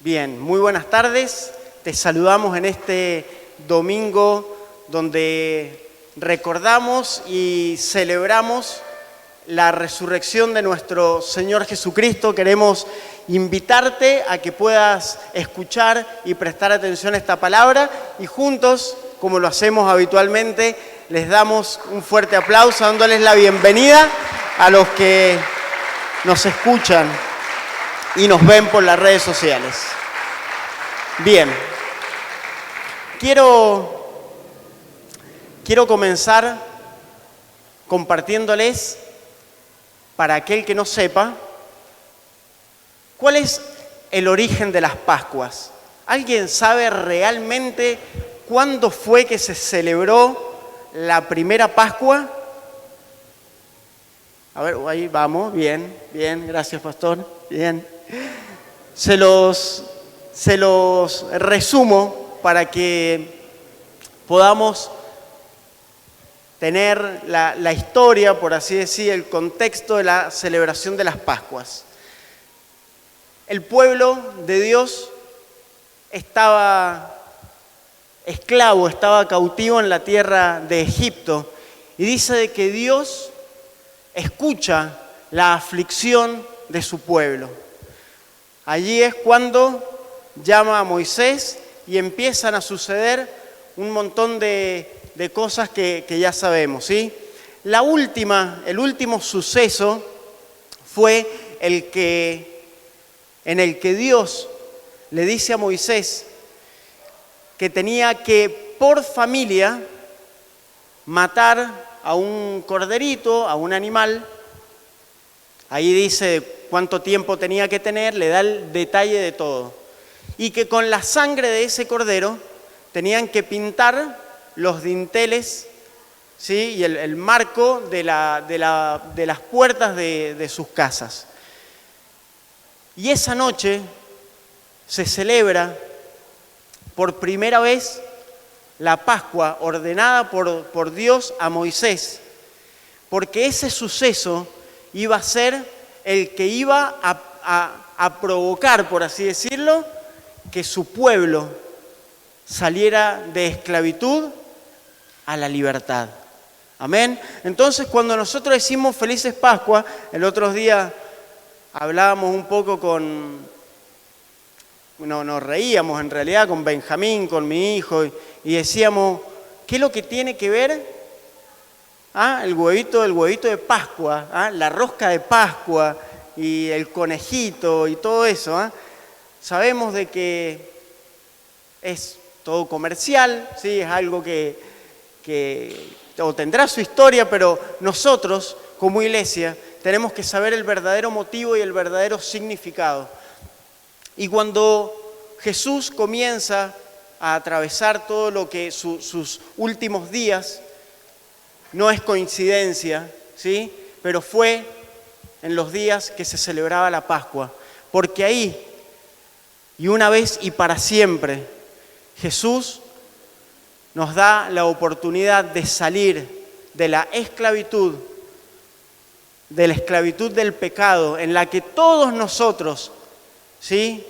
Bien, muy buenas tardes. Te saludamos en este domingo donde recordamos y celebramos la resurrección de nuestro Señor Jesucristo. Queremos invitarte a que puedas escuchar y prestar atención a esta palabra y juntos, como lo hacemos habitualmente, les damos un fuerte aplauso dándoles la bienvenida a los que nos escuchan y nos ven por las redes sociales. Bien, quiero comenzar compartiéndoles, para aquel que no sepa, cuál es el origen de las Pascuas. ¿Alguien sabe realmente cuándo fue que se celebró la primera Pascua? A ver, ahí vamos, bien, gracias pastor, bien. Se los resumo para que podamos tener la historia, por así decir, el contexto de la celebración de las Pascuas. El pueblo de Dios estaba esclavo, estaba cautivo en la tierra de Egipto, y dice de que Dios escucha la aflicción de su pueblo. Allí es cuando llama a Moisés y empiezan a suceder un montón de cosas que ya sabemos, ¿sí? El último suceso fue en el que Dios le dice a Moisés que tenía que, por familia, matar a un corderito, a un animal. Ahí dice cuánto tiempo tenía que tener, le da el detalle de todo. Y que con la sangre de ese cordero tenían que pintar los dinteles, ¿sí? Y el marco de las puertas de sus casas. Y esa noche se celebra por primera vez la Pascua ordenada por Dios a Moisés, porque ese suceso iba a ser el que iba a provocar, por así decirlo, que su pueblo saliera de esclavitud a la libertad. Amén. Entonces, cuando nosotros decimos felices Pascua, el otro día hablábamos un poco nos reíamos en realidad con Benjamín, con mi hijo, y decíamos, ¿qué es lo que tiene que ver? El huevito de Pascua, la rosca de Pascua y el conejito y todo eso. Sabemos de que es todo comercial, ¿sí? Es algo que o tendrá su historia, pero nosotros como iglesia tenemos que saber el verdadero motivo y el verdadero significado. Y cuando Jesús comienza a atravesar todo lo que sus últimos días, no es coincidencia, ¿sí? Pero fue en los días que se celebraba la Pascua, porque ahí, y una vez y para siempre, Jesús nos da la oportunidad de salir de la esclavitud del pecado, en la que todos nosotros, ¿sí?,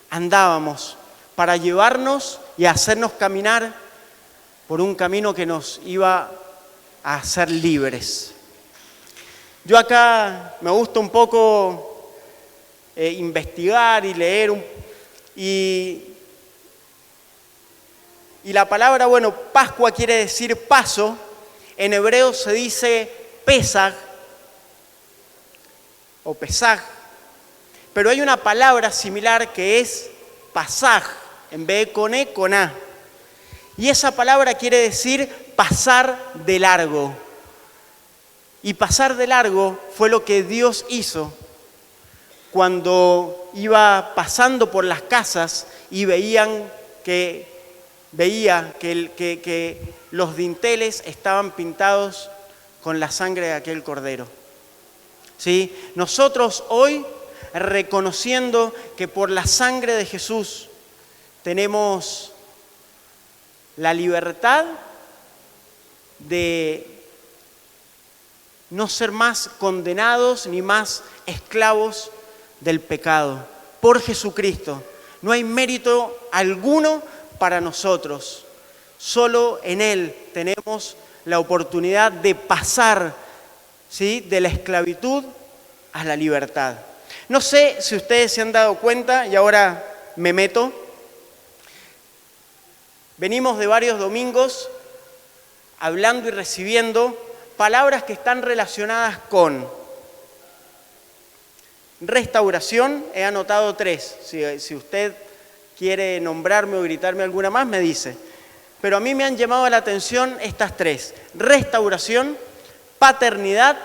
andábamos, para llevarnos y hacernos caminar por un camino que nos iba a hacer libres. Yo acá me gusta un poco investigar y leer y la palabra, Pascua quiere decir paso. En hebreo se dice Pesaj o Pesaj, pero hay una palabra similar que es Pasaj, en vez de con E, con A. Y esa palabra quiere decir pasar de largo. Y pasar de largo fue lo que Dios hizo cuando iba pasando por las casas y veía que los dinteles estaban pintados con la sangre de aquel cordero. ¿Sí? Nosotros hoy, reconociendo que por la sangre de Jesús tenemos la libertad de no ser más condenados ni más esclavos del pecado. Por Jesucristo No hay mérito alguno para nosotros. Solo en Él tenemos la oportunidad de pasar, ¿sí?, de la esclavitud a la libertad. No sé si ustedes se han dado cuenta, y ahora me meto, venimos de varios domingos hablando y recibiendo palabras que están relacionadas con restauración. He anotado 3. Si usted quiere nombrarme o gritarme alguna más, me dice. Pero a mí me han llamado la atención estas 3. Restauración, paternidad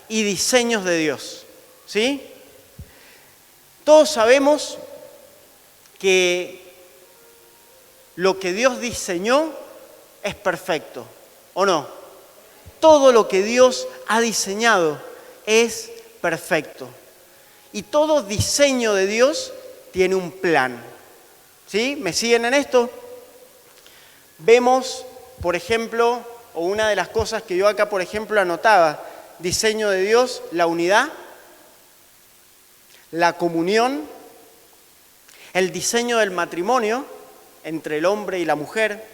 y diseños de Dios. ¿Sí? Todos sabemos que lo que Dios diseñó es perfecto, ¿o no? Todo lo que Dios ha diseñado es perfecto. Y todo diseño de Dios tiene un plan. ¿Sí? ¿Me siguen en esto? Vemos, por ejemplo, o una de las cosas que yo acá, por ejemplo, anotaba, diseño de Dios, la unidad, la comunión, el diseño del matrimonio entre el hombre y la mujer,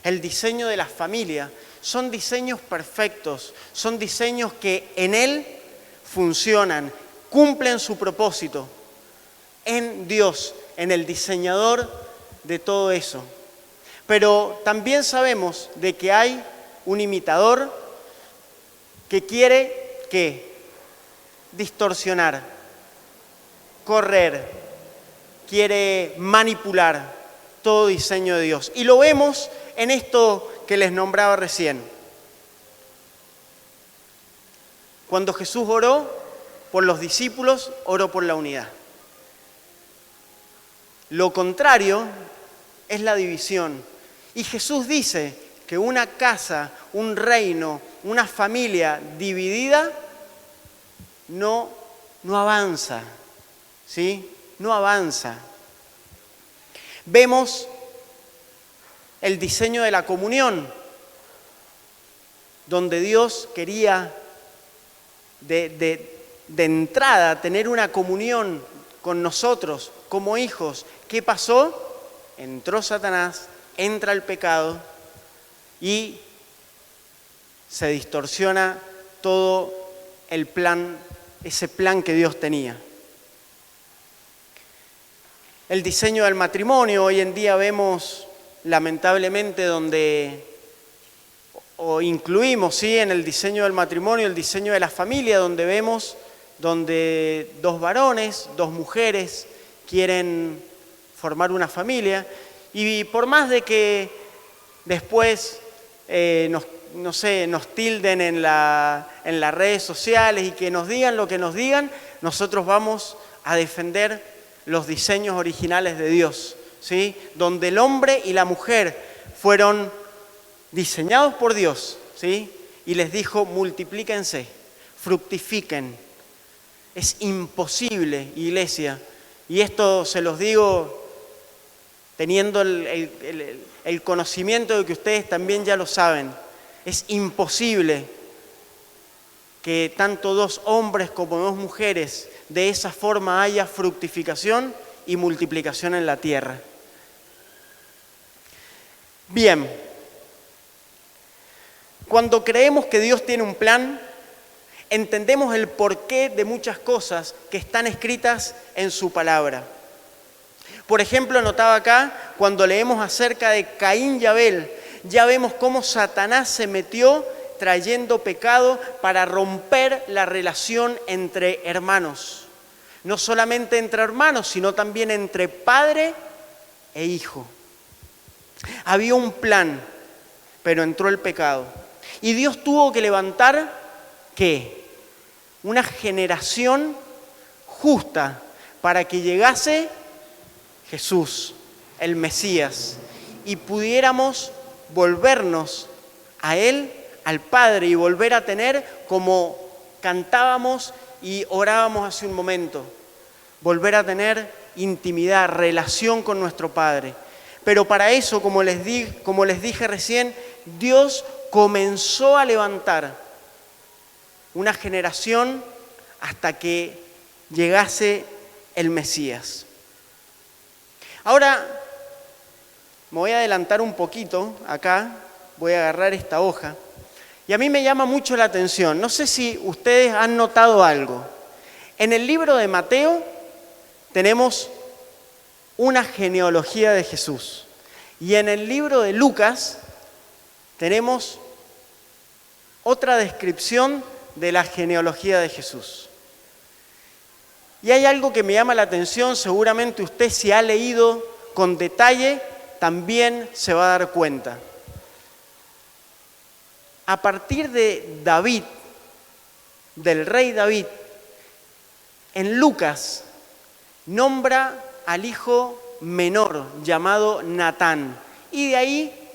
el diseño de la familia. Son diseños perfectos, son diseños que en Él funcionan, cumplen su propósito, en Dios, en el diseñador de todo eso. Pero también sabemos de que hay un imitador que quiere, ¿qué? Distorsionar, correr, quiere manipular todo diseño de Dios. Y lo vemos en esto que les nombraba recién. Cuando Jesús oró por los discípulos, oró por la unidad. Lo contrario es la división. Y Jesús dice que una casa, un reino, una familia dividida no avanza, ¿sí? No avanza. Vemos el diseño de la comunión, donde Dios quería de entrada tener una comunión con nosotros como hijos. ¿Qué pasó? Entró Satanás, entra el pecado y se distorsiona todo el plan, ese plan que Dios tenía. El diseño del matrimonio, hoy en día vemos lamentablemente o incluimos, ¿sí?, en el diseño del matrimonio, el diseño de la familia, donde vemos donde 2 varones, 2 mujeres quieren formar una familia, y por más de que después nos tilden en las redes sociales y que nos digan lo que nos digan, nosotros vamos a defender los diseños originales de Dios, ¿sí?, donde el hombre y la mujer fueron diseñados por Dios, ¿sí?, y les dijo: multiplíquense, fructifiquen. Es imposible, iglesia, y esto se los digo teniendo el conocimiento de que ustedes también ya lo saben, es imposible que tanto 2 hombres como 2 mujeres de esa forma haya fructificación y multiplicación en la tierra. Bien, cuando creemos que Dios tiene un plan, entendemos el porqué de muchas cosas que están escritas en su palabra. Por ejemplo, anotaba acá, cuando leemos acerca de Caín y Abel, ya vemos cómo Satanás se metió trayendo pecado para romper la relación entre hermanos. No solamente entre hermanos, sino también entre padre e hijo. Había un plan, pero entró el pecado. Y Dios tuvo que levantar, ¿qué? Una generación justa para que llegase Jesús, el Mesías, y pudiéramos volvernos a Él, al Padre, y volver a tener, como cantábamos y orábamos hace un momento, volver a tener intimidad, relación con nuestro Padre. Pero para eso, como les dije recién, Dios comenzó a levantar una generación hasta que llegase el Mesías. Ahora, me voy a adelantar un poquito acá, voy a agarrar esta hoja, y a mí me llama mucho la atención. No sé si ustedes han notado algo. En el libro de Mateo tenemos una genealogía de Jesús, y en el libro de Lucas tenemos otra descripción de la genealogía de Jesús. Y hay algo que me llama la atención, seguramente usted si ha leído con detalle también se va a dar cuenta. A partir de David, del rey David, en Lucas nombra al hijo menor llamado Natán, y de ahí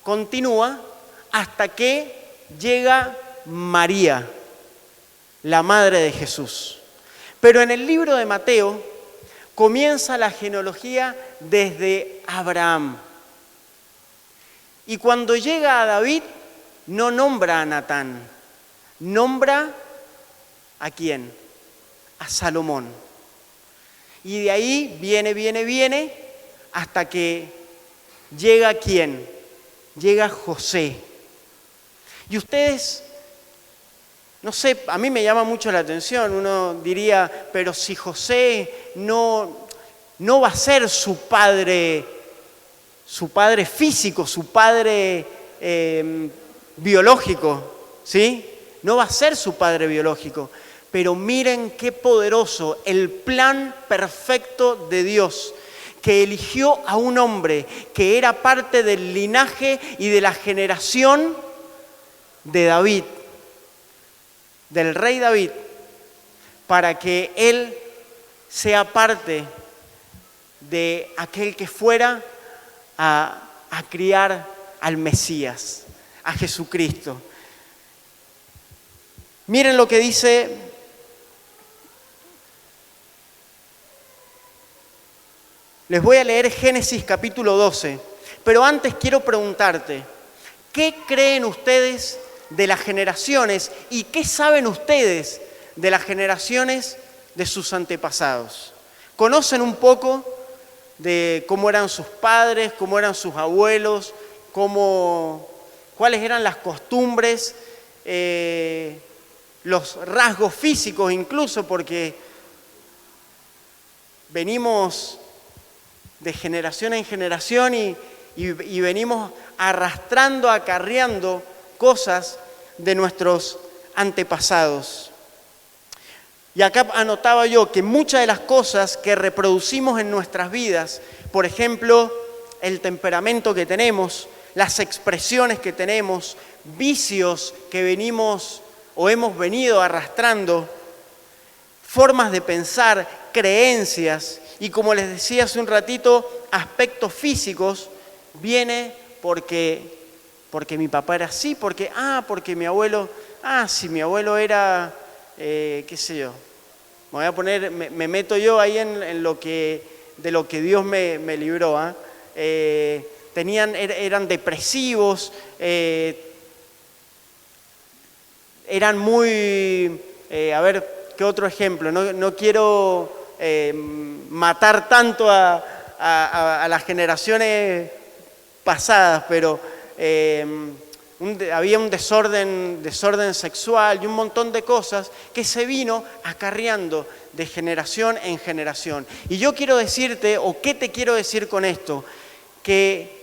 continúa hasta que llega María, la madre de Jesús. Pero en el libro de Mateo comienza la genealogía desde Abraham. Y cuando llega a David, no nombra a Natán, nombra ¿a quién? A Salomón. Y de ahí viene, hasta que llega ¿quién? Llega José. Y ustedes, no sé, a mí me llama mucho la atención, uno diría, pero si José no va a ser su padre físico, su padre biológico, ¿sí? No va a ser su padre biológico. Pero miren qué poderoso el plan perfecto de Dios, que eligió a un hombre que era parte del linaje y de la generación de David, del rey David, para que él sea parte de aquel que fuera a criar al Mesías, a Jesucristo. Miren lo que dice les voy a leer Génesis capítulo 12, pero antes quiero preguntarte, ¿qué creen ustedes de las generaciones y qué saben ustedes de las generaciones de sus antepasados? ¿Conocen un poco de cómo eran sus padres, cómo eran sus abuelos, cuáles eran las costumbres, los rasgos físicos incluso, porque venimos de generación en generación y venimos arrastrando, acarreando cosas de nuestros antepasados. Y acá anotaba yo que muchas de las cosas que reproducimos en nuestras vidas, por ejemplo, el temperamento que tenemos, las expresiones que tenemos, vicios que venimos o hemos venido arrastrando, formas de pensar, creencias, y como les decía hace un ratito, aspectos físicos, viene porque mi papá era así, porque mi abuelo, si mi abuelo era, qué sé yo, me meto yo ahí en lo que, de lo que Dios me libró, eran depresivos, eran muy, a ver, ¿qué otro ejemplo? No quiero matar tanto a las generaciones pasadas, pero había un desorden sexual y un montón de cosas que se vino acarreando de generación en generación. Y yo quiero decirte, o qué te quiero decir con esto, que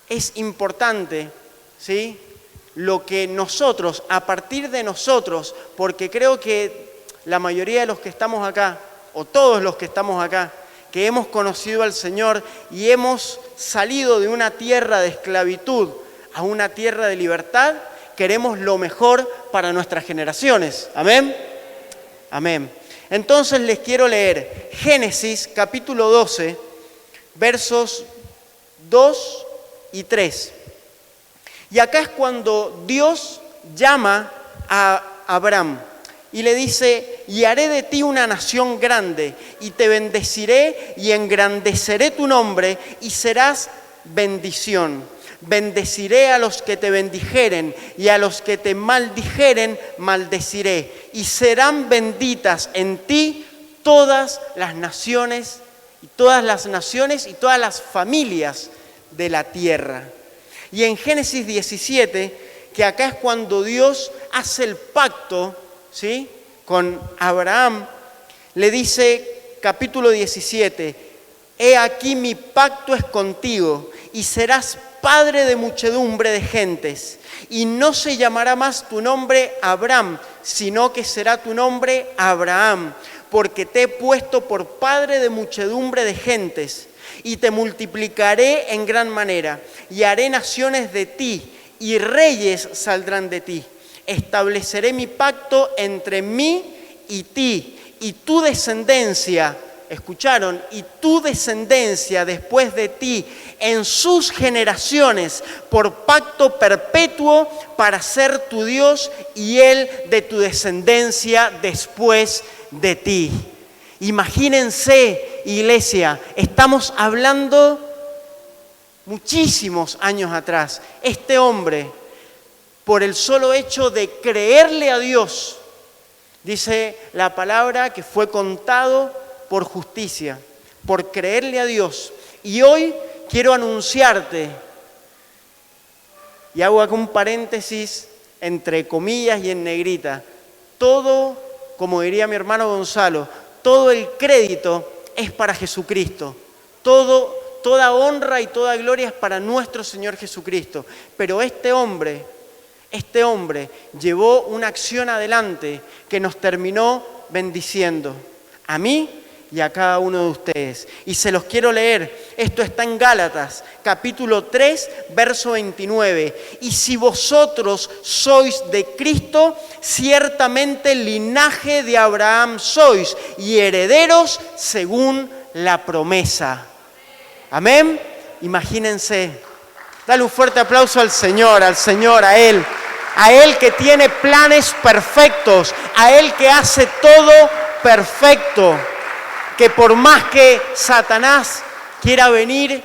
es importante, ¿sí?, lo que nosotros, a partir de nosotros, porque creo que la mayoría de los que estamos acá, o todos los que estamos acá, que hemos conocido al Señor y hemos salido de una tierra de esclavitud a una tierra de libertad, queremos lo mejor para nuestras generaciones. ¿Amén? Amén. Entonces les quiero leer Génesis capítulo 12, versos 2 y 3. Y acá es cuando Dios llama a Abraham y le dice: y haré de ti una nación grande, y te bendeciré y engrandeceré tu nombre, y serás bendición. Bendeciré a los que te bendijeren, y a los que te maldijeren, maldeciré. Y serán benditas en ti todas las naciones y todas las naciones y todas las familias de la tierra. Y en Génesis 17, que acá es cuando Dios hace el pacto, ¿sí?, con Abraham, le dice, capítulo 17, he aquí mi pacto es contigo y serás padre de muchedumbre de gentes, y no se llamará más tu nombre Abraham, sino que será tu nombre Abraham, porque te he puesto por padre de muchedumbre de gentes, y te multiplicaré en gran manera, y haré naciones de ti, y reyes saldrán de ti. Estableceré mi pacto entre mí y ti, y tu descendencia, ¿escucharon? Y tu descendencia después de ti, en sus generaciones, por pacto perpetuo, para ser tu Dios y Él de tu descendencia después de ti. Imagínense, iglesia, estamos hablando muchísimos años atrás. Este hombre, por el solo hecho de creerle a Dios, dice la palabra que fue contado por justicia, por creerle a Dios. Y hoy quiero anunciarte, y hago acá un paréntesis entre comillas y en negrita, todo, como diría mi hermano Gonzalo, todo el crédito es para Jesucristo. Toda honra y toda gloria es para nuestro Señor Jesucristo. Pero este hombre llevó una acción adelante que nos terminó bendiciendo a mí y a cada uno de ustedes. Y se los quiero leer. Esto está en Gálatas, capítulo 3, verso 29. Y si vosotros sois de Cristo, ciertamente linaje de Abraham sois y herederos según la promesa. Amén. Imagínense. Dale un fuerte aplauso al Señor, a Él. A Él que tiene planes perfectos, a Él que hace todo perfecto. Que por más que Satanás quiera venir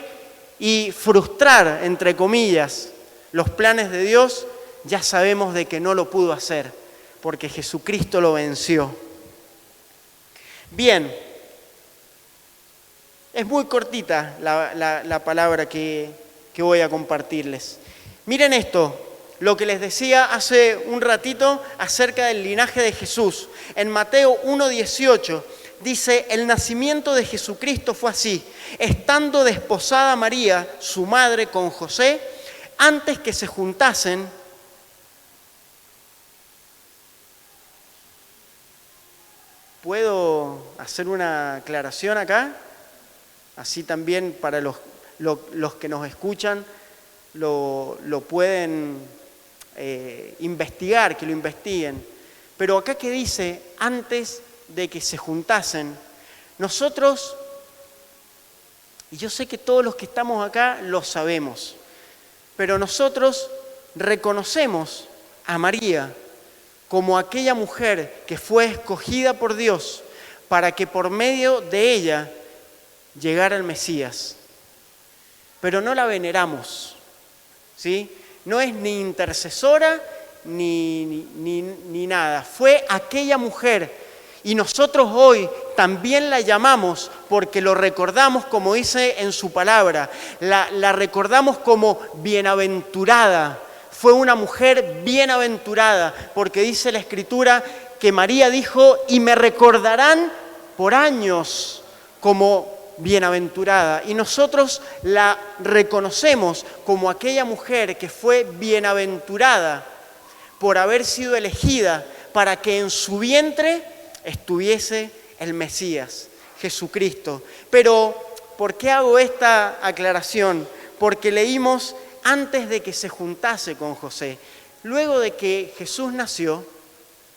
y frustrar, entre comillas, los planes de Dios, ya sabemos de que no lo pudo hacer, porque Jesucristo lo venció. Bien, es muy cortita la palabra que voy a compartirles. Miren esto, lo que les decía hace un ratito acerca del linaje de Jesús. En Mateo 1:18 dice, el nacimiento de Jesucristo fue así, estando desposada María, su madre, con José, antes que se juntasen, ¿puedo hacer una aclaración acá? Así también para los que nos escuchan lo pueden investigar, que lo investiguen. Pero acá que dice, antes de que se juntasen, nosotros, y yo sé que todos los que estamos acá lo sabemos, pero nosotros reconocemos a María como aquella mujer que fue escogida por Dios para que por medio de ella llegara el Mesías. Pero no la veneramos, ¿sí? No es ni intercesora ni nada. Fue aquella mujer. Y nosotros hoy también la llamamos porque lo recordamos como dice en su palabra. La recordamos como bienaventurada. Fue una mujer bienaventurada porque dice la Escritura que María dijo, y me recordarán por años como bienaventurada. Y nosotros la reconocemos como aquella mujer que fue bienaventurada por haber sido elegida para que en su vientre estuviese el Mesías, Jesucristo. Pero, ¿por qué hago esta aclaración? Porque leímos antes de que se juntase con José. Luego de que Jesús nació,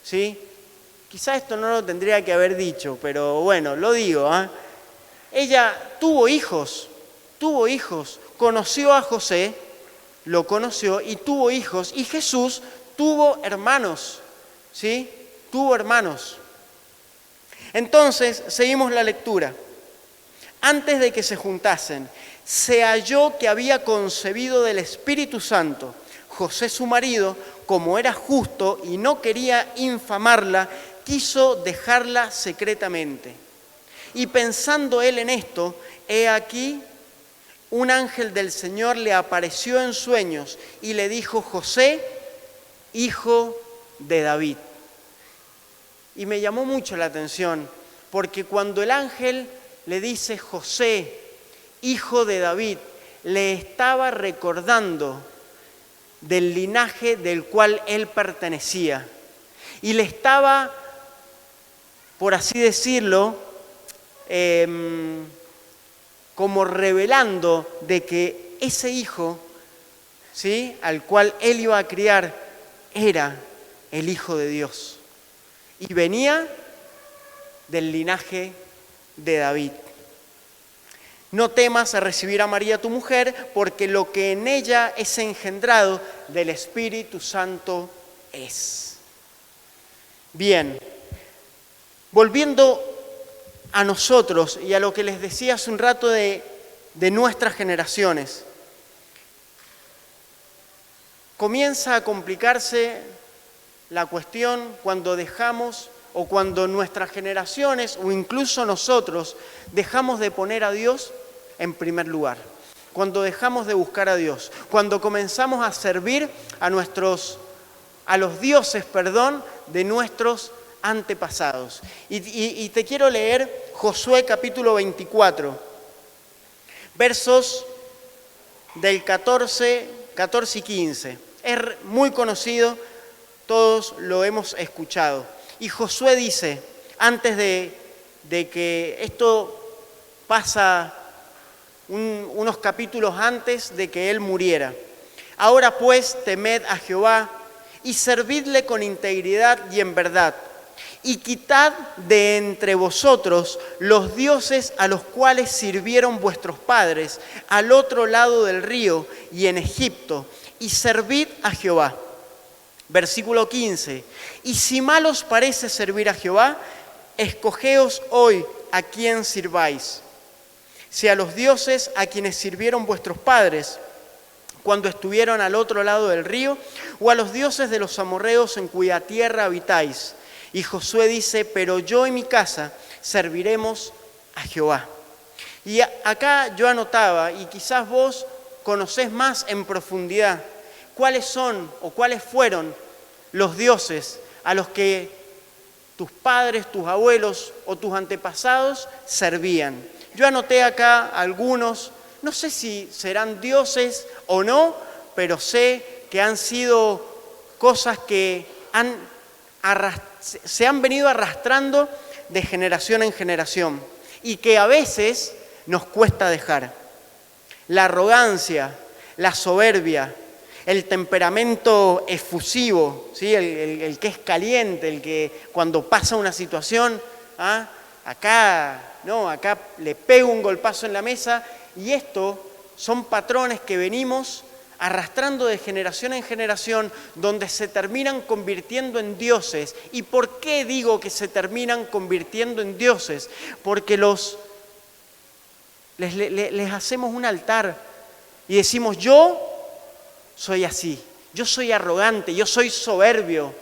¿sí? Quizá esto no lo tendría que haber dicho, pero bueno, lo digo, ¿eh? Ella tuvo hijos, conoció a José, lo conoció y tuvo hijos. Y Jesús tuvo hermanos, ¿sí? Tuvo hermanos. Entonces, seguimos la lectura. Antes de que se juntasen, se halló que había concebido del Espíritu Santo. José, su marido, como era justo y no quería infamarla, quiso dejarla secretamente. Y pensando él en esto, he aquí, un ángel del Señor le apareció en sueños y le dijo: José, hijo de David. Y me llamó mucho la atención, porque cuando el ángel le dice José, hijo de David, le estaba recordando del linaje del cual él pertenecía. Y le estaba, por así decirlo, como revelando de que ese hijo, ¿sí?, al cual él iba a criar, era el Hijo de Dios. Y venía del linaje de David. No temas a recibir a María tu mujer, porque lo que en ella es engendrado del Espíritu Santo es. Bien, volviendo a nosotros y a lo que les decía hace un rato de nuestras generaciones, comienza a complicarse la cuestión cuando dejamos o cuando nuestras generaciones o incluso nosotros dejamos de poner a Dios en primer lugar, cuando dejamos de buscar a Dios, cuando comenzamos a servir a los dioses, de nuestros antepasados. Y te quiero leer Josué capítulo 24, versos del 14 y 15. Es muy conocido, todos lo hemos escuchado. Y Josué dice, antes de que esto pasa unos capítulos antes de que él muriera: ahora pues temed a Jehová y servidle con integridad y en verdad, y quitad de entre vosotros los dioses a los cuales sirvieron vuestros padres al otro lado del río y en Egipto, y servid a Jehová. Versículo 15. Y si mal os parece servir a Jehová, escogeos hoy a quién sirváis, si a los dioses a quienes sirvieron vuestros padres cuando estuvieron al otro lado del río, o a los dioses de los amorreos en cuya tierra habitáis. Y Josué dice: pero yo y mi casa serviremos a Jehová. Y acá yo anotaba, y quizás vos conocés más en profundidad, cuáles son o cuáles fueron los dioses a los que tus padres, tus abuelos o tus antepasados servían. Yo anoté acá algunos, no sé si serán dioses o no, pero sé que han sido cosas que se han venido arrastrando de generación en generación y que a veces nos cuesta dejar. La arrogancia, la soberbia, el temperamento efusivo, ¿sí?, el que es caliente, el que cuando pasa una situación, acá le pego un golpazo en la mesa, y esto son patrones que venimos arrastrando de generación en generación, donde se terminan convirtiendo en dioses. ¿Y por qué digo que se terminan convirtiendo en dioses? Porque les hacemos un altar y decimos: yo soy así, yo soy arrogante, yo soy soberbio.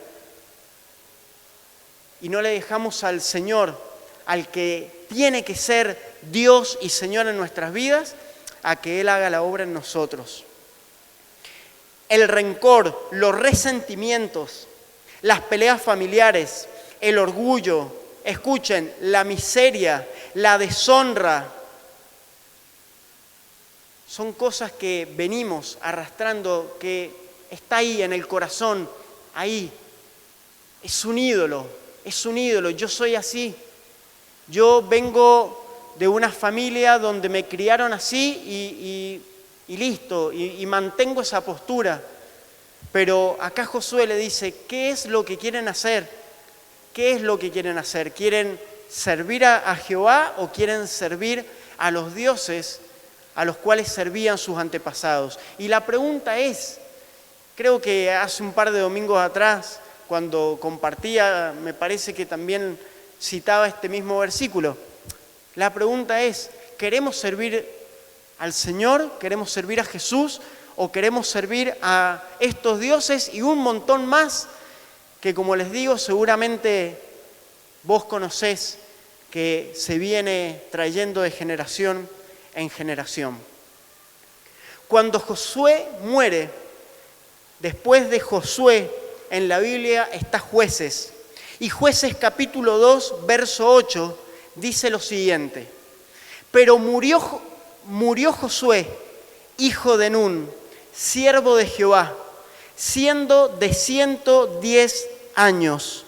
Y no le dejamos al Señor, al que tiene que ser Dios y Señor en nuestras vidas, a que Él haga la obra en nosotros. El rencor, los resentimientos, las peleas familiares, el orgullo, escuchen, la miseria, la deshonra, son cosas que venimos arrastrando, que está ahí en el corazón, ahí. Es un ídolo, yo soy así. Yo vengo de una familia donde me criaron así y listo, y mantengo esa postura. Pero acá Josué le dice: ¿qué es lo que quieren hacer? ¿Qué es lo que quieren hacer? ¿Quieren servir a Jehová o quieren servir a los dioses a los cuales servían sus antepasados? Y la pregunta es, creo que hace un par de domingos atrás, cuando compartía, me parece que también citaba este mismo versículo. La pregunta es, ¿queremos servir al Señor? ¿Queremos servir a Jesús? ¿O queremos servir a estos dioses y un montón más que, como les digo, seguramente vos conocés, que se viene trayendo de generación en generación. Cuando Josué muere, después de Josué en la Biblia está Jueces. Y Jueces capítulo 2, verso 8, dice lo siguiente: pero murió Josué, hijo de Nun, siervo de Jehová, siendo de 110 años.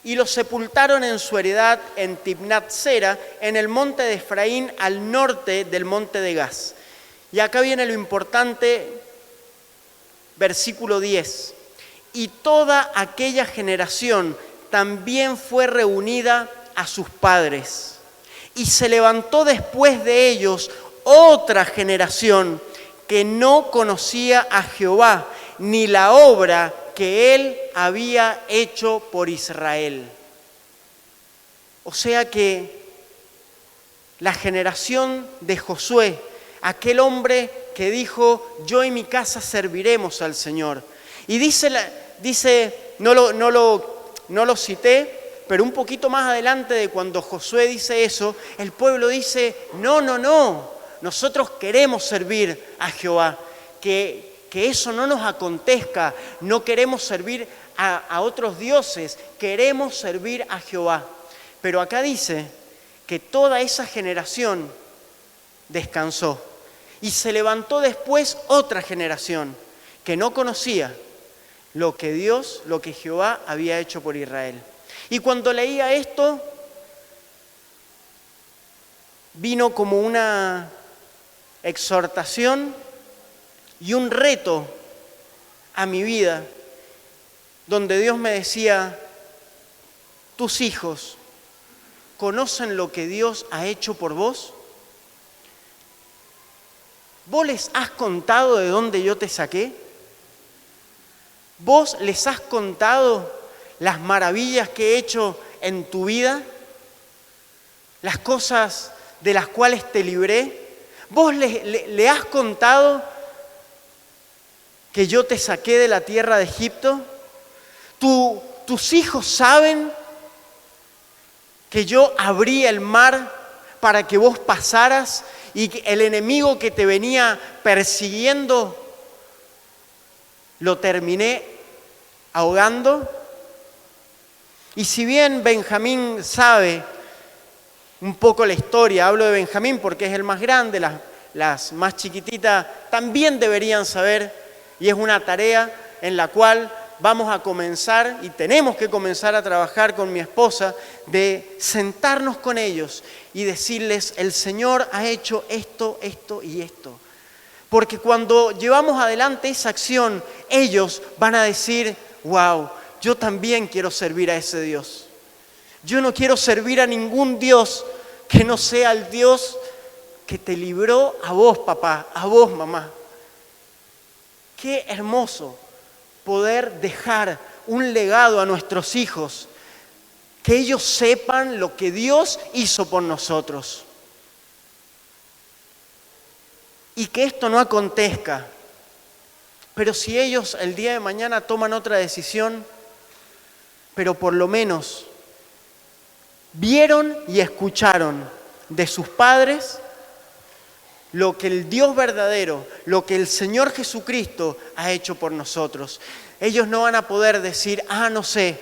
Y lo sepultaron en su heredad en Timnat-Sera, en el monte de Efraín, al norte del monte de Gaz. Y acá viene lo importante, versículo 10. Y toda aquella generación también fue reunida a sus padres. Y se levantó después de ellos otra generación que no conocía a Jehová, ni la obra que él había hecho por Israel. O sea que la generación de Josué, aquel hombre que dijo, yo y mi casa serviremos al Señor. Y dice no lo cité, pero un poquito más adelante de cuando Josué dice eso, el pueblo dice, no, nosotros queremos servir a Jehová, que eso no nos acontezca, no queremos servir a otros dioses, queremos servir a Jehová. Pero acá dice que toda esa generación descansó y se levantó después otra generación que no conocía lo que Jehová había hecho por Israel. Y cuando leía esto, vino como una exhortación y un reto a mi vida, donde Dios me decía, tus hijos conocen lo que Dios ha hecho por vos. ¿Vos les has contado de dónde yo te saqué? ¿Vos les has contado las maravillas que he hecho en tu vida? ¿Las cosas de las cuales te libré? ¿Vos le has contado que yo te saqué de la tierra de Egipto? ¿Tus hijos saben que yo abrí el mar para que vos pasaras y que el enemigo que te venía persiguiendo lo terminé ahogando? Y si bien Benjamín sabe un poco la historia, hablo de Benjamín porque es el más grande, las más chiquititas también deberían saber, y es una tarea en la cual vamos a comenzar y tenemos que comenzar a trabajar con mi esposa, de sentarnos con ellos y decirles, el Señor ha hecho esto, esto y esto. Porque cuando llevamos adelante esa acción, ellos van a decir, wow, yo también quiero servir a ese Dios. Yo no quiero servir a ningún Dios que no sea el Dios que te libró a vos, papá, a vos, mamá. Qué hermoso poder dejar un legado a nuestros hijos, que ellos sepan lo que Dios hizo por nosotros. Y que esto no acontezca. Pero si ellos el día de mañana toman otra decisión, pero por lo menos vieron y escucharon de sus padres lo que el Dios verdadero, lo que el Señor Jesucristo ha hecho por nosotros. Ellos no van a poder decir, no sé,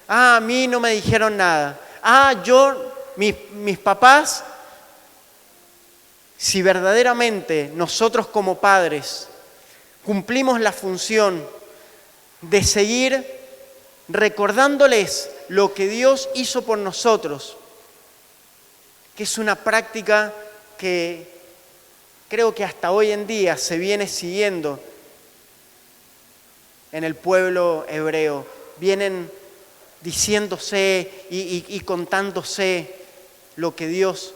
a mí no me dijeron nada, mis papás. Si verdaderamente nosotros como padres cumplimos la función de seguir recordándoles lo que Dios hizo por nosotros, que es una práctica que creo que hasta hoy en día se viene siguiendo en el pueblo hebreo, vienen diciéndose y contándose lo que Dios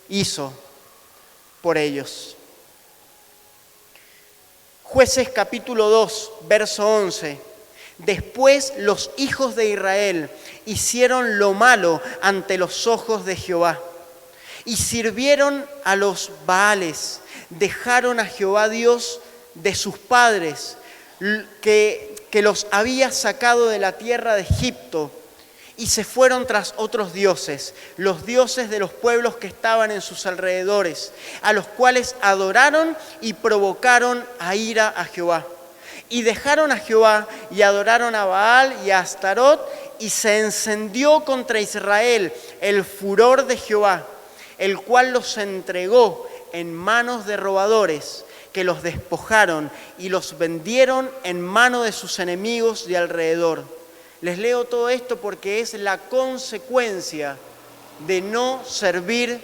hizo por ellos. Jueces capítulo 2, verso 11. Después los hijos de Israel hicieron lo malo ante los ojos de Jehová y sirvieron a los Baales, dejaron a Jehová Dios de sus padres, que que los había sacado de la tierra de Egipto, y se fueron tras otros dioses, los dioses de los pueblos que estaban en sus alrededores, a los cuales adoraron y provocaron a ira a Jehová. Y dejaron a Jehová y adoraron a Baal y a Astarot, y se encendió contra Israel el furor de Jehová, el cual los entregó en manos de robadores, que los despojaron y los vendieron en mano de sus enemigos de alrededor. Les leo todo esto porque es la consecuencia de no servir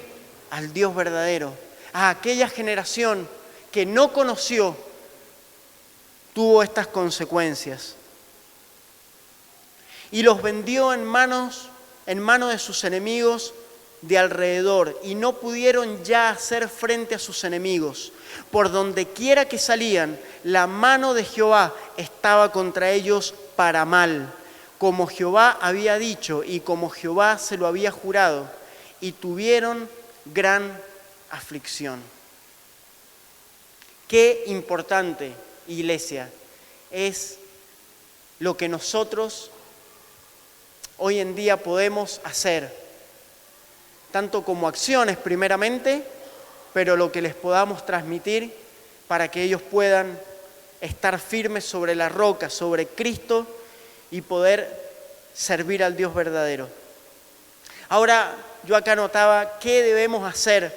al Dios verdadero. A aquella generación que no conoció, tuvo estas consecuencias. Y los vendió en mano de sus enemigos de alrededor, y no pudieron ya hacer frente a sus enemigos. Por donde quiera que salían, la mano de Jehová estaba contra ellos para mal, como Jehová había dicho y como Jehová se lo había jurado, y tuvieron gran aflicción. Qué importante, iglesia, es lo que nosotros hoy en día podemos hacer, tanto como acciones primeramente, pero lo que les podamos transmitir para que ellos puedan estar firmes sobre la roca, sobre Cristo, y poder servir al Dios verdadero. Ahora, yo acá notaba qué debemos hacer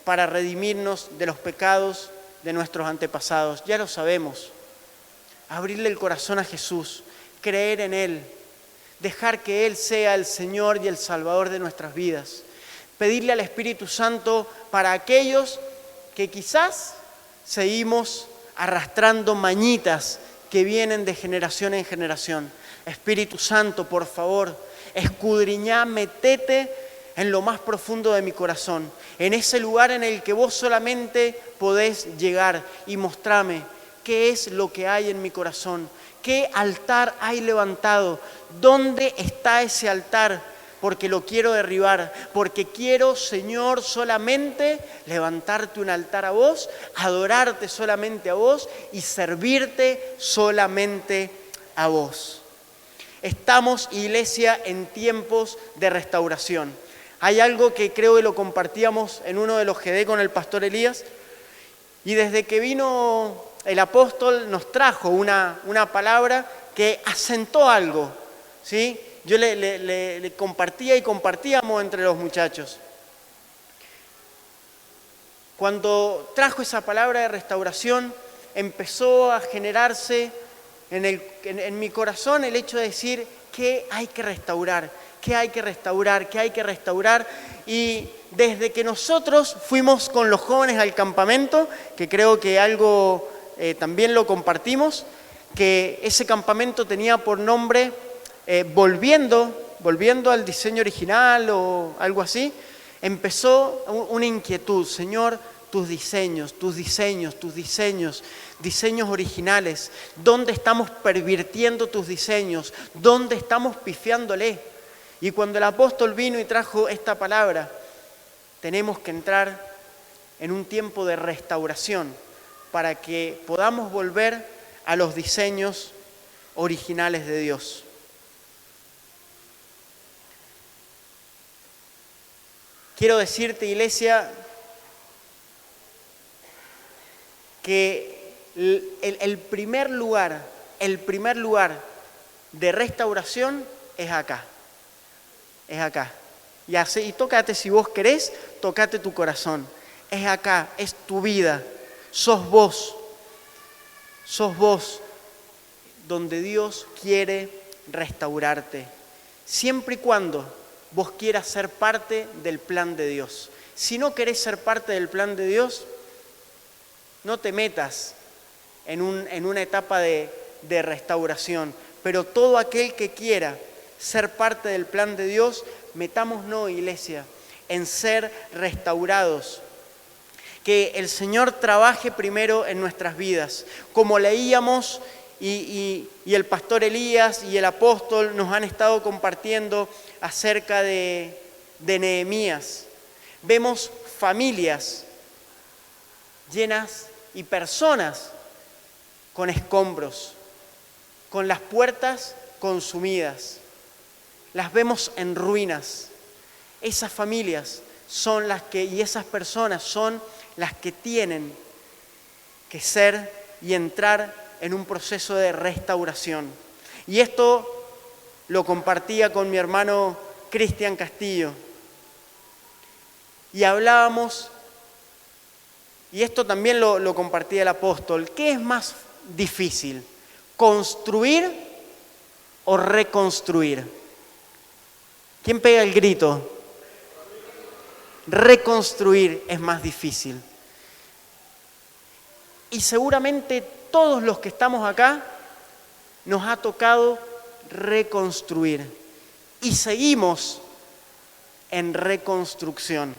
para redimirnos de los pecados de nuestros antepasados. Ya lo sabemos. Abrirle el corazón a Jesús, creer en Él, dejar que Él sea el Señor y el Salvador de nuestras vidas. Pedirle al Espíritu Santo para aquellos que quizás seguimos arrastrando mañitas que vienen de generación en generación. Espíritu Santo, por favor, escudriñá, metete en lo más profundo de mi corazón, en ese lugar en el que vos solamente podés llegar, y mostrame qué es lo que hay en mi corazón, qué altar hay levantado, dónde está ese altar, porque lo quiero derribar, porque quiero, Señor, solamente levantarte un altar a vos, adorarte solamente a vos y servirte solamente a vos. Estamos, iglesia, en tiempos de restauración. Hay algo que creo que lo compartíamos en uno de los GD con el pastor Elías, y desde que vino el apóstol nos trajo una palabra que asentó algo, ¿sí? Yo le compartía y compartíamos entre los muchachos. Cuando trajo esa palabra de restauración, empezó a generarse en mi corazón el hecho de decir que hay que restaurar, que hay que restaurar, que hay que restaurar. Y desde que nosotros fuimos con los jóvenes al campamento, que creo que algo también lo compartimos, que ese campamento tenía por nombre volviendo al diseño original o algo así, empezó una inquietud. Señor, tus diseños originales, ¿dónde estamos pervirtiendo tus diseños? ¿Dónde estamos pifiándole? Y cuando el apóstol vino y trajo esta palabra, tenemos que entrar en un tiempo de restauración para que podamos volver a los diseños originales de Dios. Quiero decirte, iglesia, que el primer lugar de restauración es acá. Es acá. Y tócate, si vos querés, tócate tu corazón. Es acá, es tu vida. Sos vos donde Dios quiere restaurarte. Siempre y cuando vos quieras ser parte del plan de Dios. Si no querés ser parte del plan de Dios, no te metas en una etapa de restauración. Pero todo aquel que quiera ser parte del plan de Dios, metámonos, iglesia, en ser restaurados. Que el Señor trabaje primero en nuestras vidas. Como leíamos y el pastor Elías y el apóstol nos han estado compartiendo acerca de Nehemías. Vemos familias llenas y personas con escombros. con las puertas consumidas. Las vemos en ruinas. Esas familias son las que, y esas personas son las que tienen que ser y entrar en un proceso de restauración. Y esto lo compartía con mi hermano Cristian Castillo. Y hablábamos, y esto también lo compartía el apóstol, ¿qué es más difícil? ¿Construir o reconstruir? ¿Quién pega el grito? Reconstruir es más difícil. Y seguramente todos los que estamos acá nos ha tocado reconstruir. Y seguimos en reconstrucción.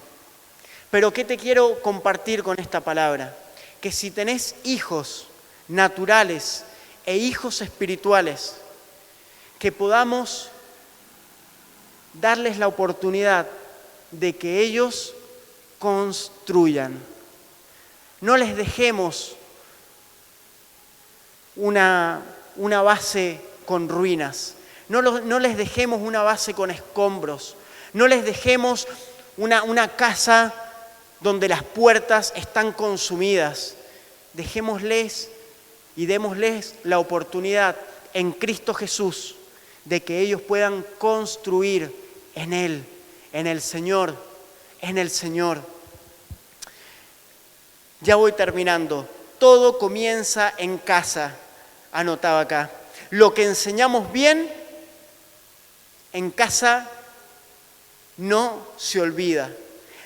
Pero ¿qué te quiero compartir con esta palabra? Que si tenés hijos naturales e hijos espirituales, que podamos darles la oportunidad de que ellos construyan. No les dejemos una base con ruinas, no les dejemos una base con escombros, no les dejemos una casa donde las puertas están consumidas. Dejémosles y démosles la oportunidad en Cristo Jesús de que ellos puedan construir en Él, en el Señor, en el Señor. Ya voy terminando. Todo comienza en casa, anotaba acá. Lo que enseñamos bien, en casa no se olvida.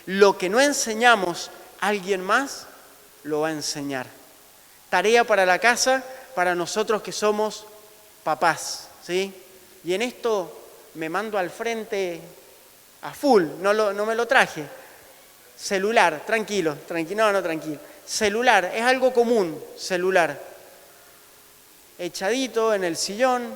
Lo que no enseñamos, alguien más lo va a enseñar. Tarea para la casa, para nosotros que somos papás, ¿sí? Y en esto me mando al frente a full, no me lo traje. Celular, tranquilo. Celular, es algo común, celular. Echadito en el sillón,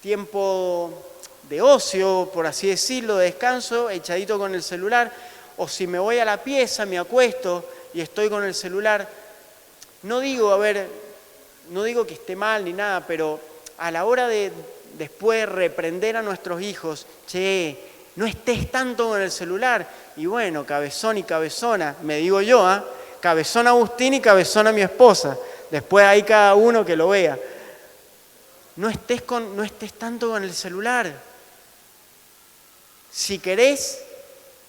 tiempo de ocio, por así decirlo, de descanso, echadito con el celular. O si me voy a la pieza, me acuesto y estoy con el celular. No digo que esté mal ni nada, pero a la hora de después reprender a nuestros hijos, no estés tanto con el celular. Y bueno, cabezón y cabezona, me digo yo, cabezón Agustín y cabezona mi esposa. Después hay cada uno que lo vea. No estés tanto con el celular. Si querés,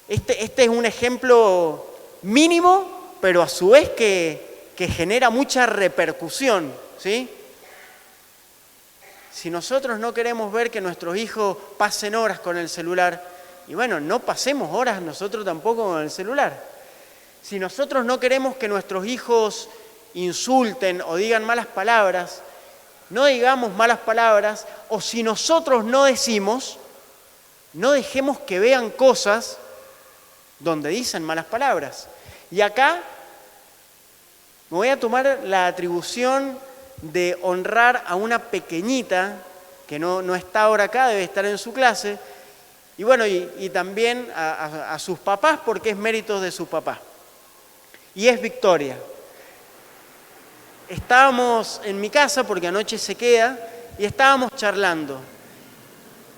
este es un ejemplo mínimo, pero a su vez que genera mucha repercusión, ¿sí? Si nosotros no queremos ver que nuestros hijos pasen horas con el celular, y bueno, no pasemos horas nosotros tampoco con el celular. Si nosotros no queremos que nuestros hijos insulten o digan malas palabras, no digamos malas palabras, o si nosotros no decimos, no dejemos que vean cosas donde dicen malas palabras. Y acá me voy a tomar la atribución de honrar a una pequeñita que no está ahora acá, debe estar en su clase, y bueno, y también a sus papás, porque es mérito de su papá. Y es Victoria. Estábamos en mi casa, porque anoche se queda, y estábamos charlando.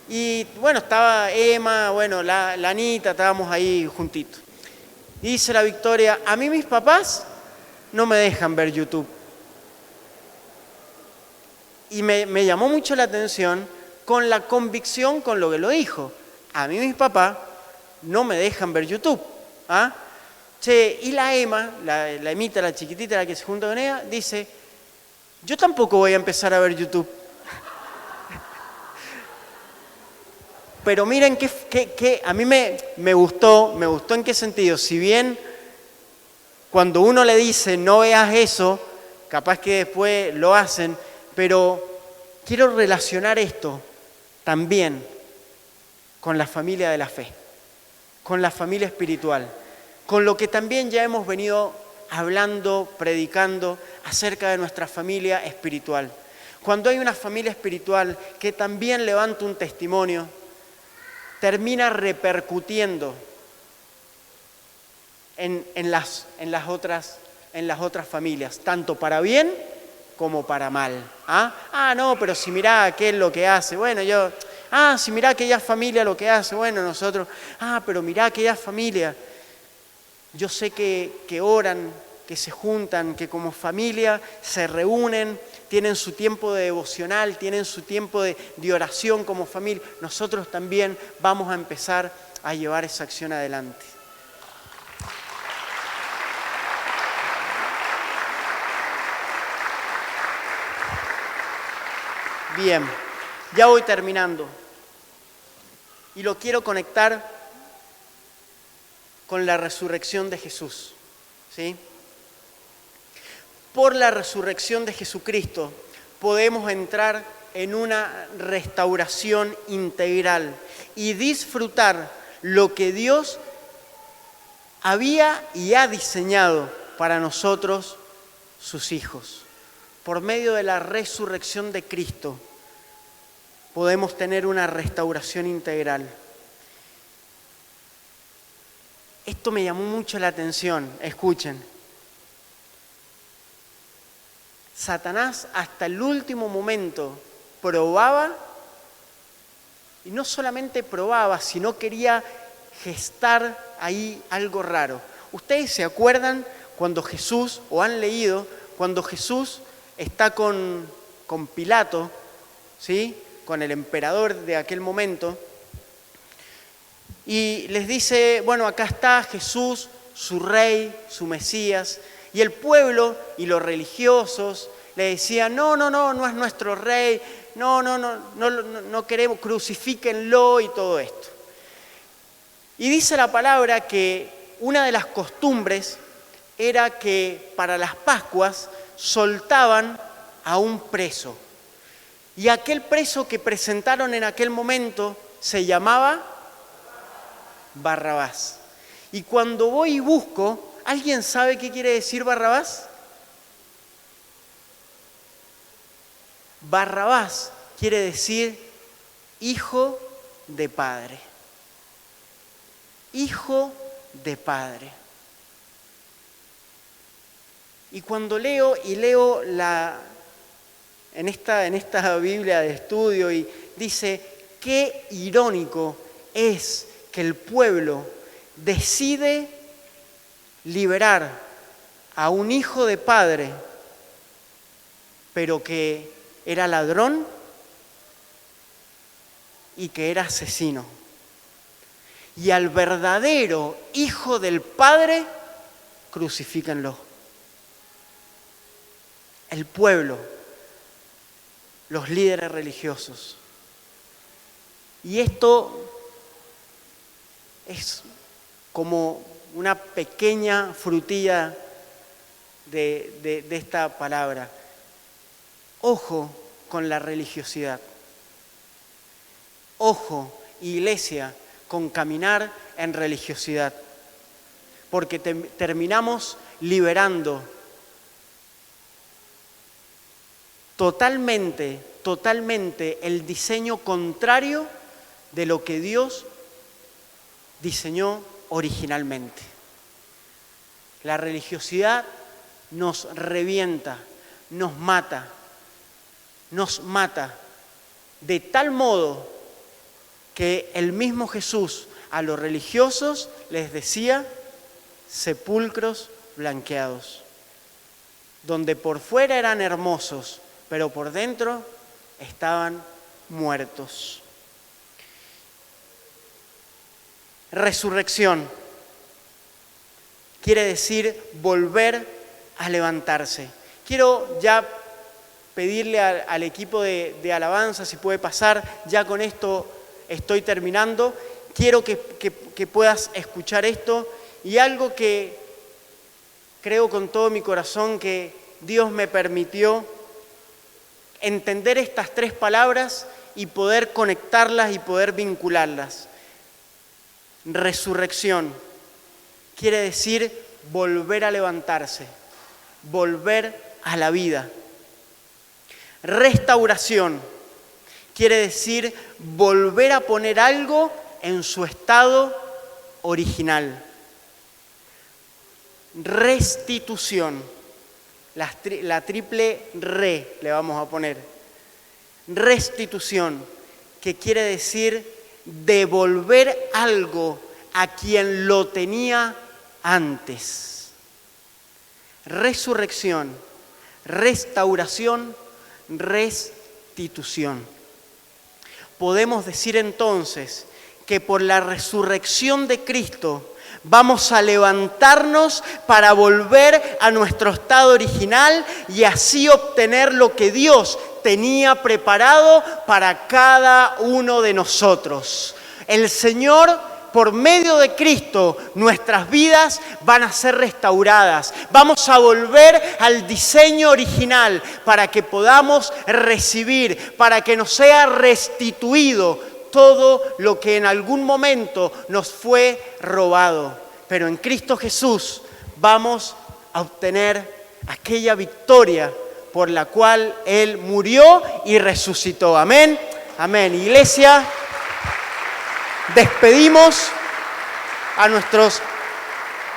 Y bueno, estaba Emma, bueno, la Anita, estábamos ahí juntitos. Y dice la Victoria, a mí mis papás no me dejan ver YouTube. Y me llamó mucho la atención con la convicción con lo que lo dijo. A mí mis papás no me dejan ver YouTube. Y la Emma, la Emita, la chiquitita, la que se junta con ella, dice, yo tampoco voy a empezar a ver YouTube. Pero miren que a mí me gustó en qué sentido. Si bien cuando uno le dice no veas eso, capaz que después lo hacen, pero quiero relacionar esto también con la familia de la fe, con la familia espiritual, con lo que también ya hemos venido hablando, predicando acerca de nuestra familia espiritual. Cuando hay una familia espiritual que también levanta un testimonio, termina repercutiendo en las otras familias, tanto para bien como para mal. No, pero si mirá aquel lo que hace, bueno, si mirá aquella familia lo que hace, bueno, nosotros, pero mirá aquella familia. Yo sé que oran, que se juntan, que como familia se reúnen, tienen su tiempo de devocional, tienen su tiempo de oración como familia. Nosotros también vamos a empezar a llevar esa acción adelante. Bien, ya voy terminando. Y lo quiero conectar con la resurrección de Jesús, ¿sí? Por la resurrección de Jesucristo podemos entrar en una restauración integral y disfrutar lo que Dios había y ha diseñado para nosotros, sus hijos. Por medio de la resurrección de Cristo podemos tener una restauración integral. Esto me llamó mucho la atención, escuchen. Satanás hasta el último momento probaba, y no solamente probaba, sino quería gestar ahí algo raro. ¿Ustedes se acuerdan cuando Jesús, o han leído, cuando Jesús está con Pilato, ¿sí?, con el emperador de aquel momento, y les dice, bueno, acá está Jesús, su rey, su Mesías, y el pueblo y los religiosos le decían, no es nuestro rey, no queremos, crucifíquenlo y todo esto. Y dice la palabra que una de las costumbres era que para las Pascuas soltaban a un preso. Y aquel preso que presentaron en aquel momento se llamaba Barrabás. Y cuando voy y busco, ¿alguien sabe qué quiere decir Barrabás? Barrabás quiere decir hijo de padre. Hijo de padre. Y cuando leo en esta Biblia de estudio, y dice, qué irónico es que el pueblo decide liberar a un hijo de padre, pero que era ladrón y que era asesino. Y al verdadero hijo del padre, crucifíquenlo. El pueblo, los líderes religiosos. Y esto es como una pequeña frutilla de esta palabra. Ojo con la religiosidad. Ojo, iglesia, con caminar en religiosidad. Porque terminamos liberando totalmente el diseño contrario de lo que Dios diseñó originalmente. La religiosidad nos revienta, nos mata de tal modo que el mismo Jesús a los religiosos les decía sepulcros blanqueados, donde por fuera eran hermosos, pero por dentro estaban muertos. Resurrección quiere decir volver a levantarse. Quiero ya pedirle al equipo de alabanza si puede pasar, ya con esto estoy terminando. Quiero que puedas escuchar esto, y algo que creo con todo mi corazón que Dios me permitió entender estas tres palabras y poder conectarlas y poder vincularlas. Resurrección quiere decir volver a levantarse, volver a la vida. Restauración quiere decir volver a poner algo en su estado original. Restitución la triple re le vamos a poner. Restitución, que quiere decir devolver algo a quien lo tenía antes. Resurrección, restauración, restitución. Podemos decir entonces que por la resurrección de Cristo vamos a levantarnos para volver a nuestro estado original y así obtener lo que Dios tenía preparado para cada uno de nosotros. El Señor, por medio de Cristo, nuestras vidas van a ser restauradas. Vamos a volver al diseño original para que podamos recibir, para que nos sea restituido todo lo que en algún momento nos fue robado. Pero en Cristo Jesús vamos a obtener aquella victoria por la cual Él murió y resucitó. Amén. Amén. Iglesia, despedimos a nuestros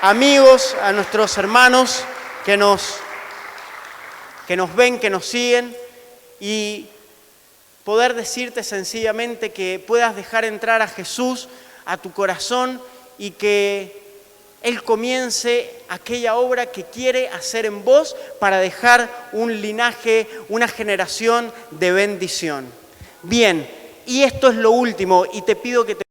amigos, a nuestros hermanos que nos ven, que nos siguen, y poder decirte sencillamente que puedas dejar entrar a Jesús a tu corazón y que Él comience aquella obra que quiere hacer en vos para dejar un linaje, una generación de bendición. Bien, y esto es lo último, y te pido que te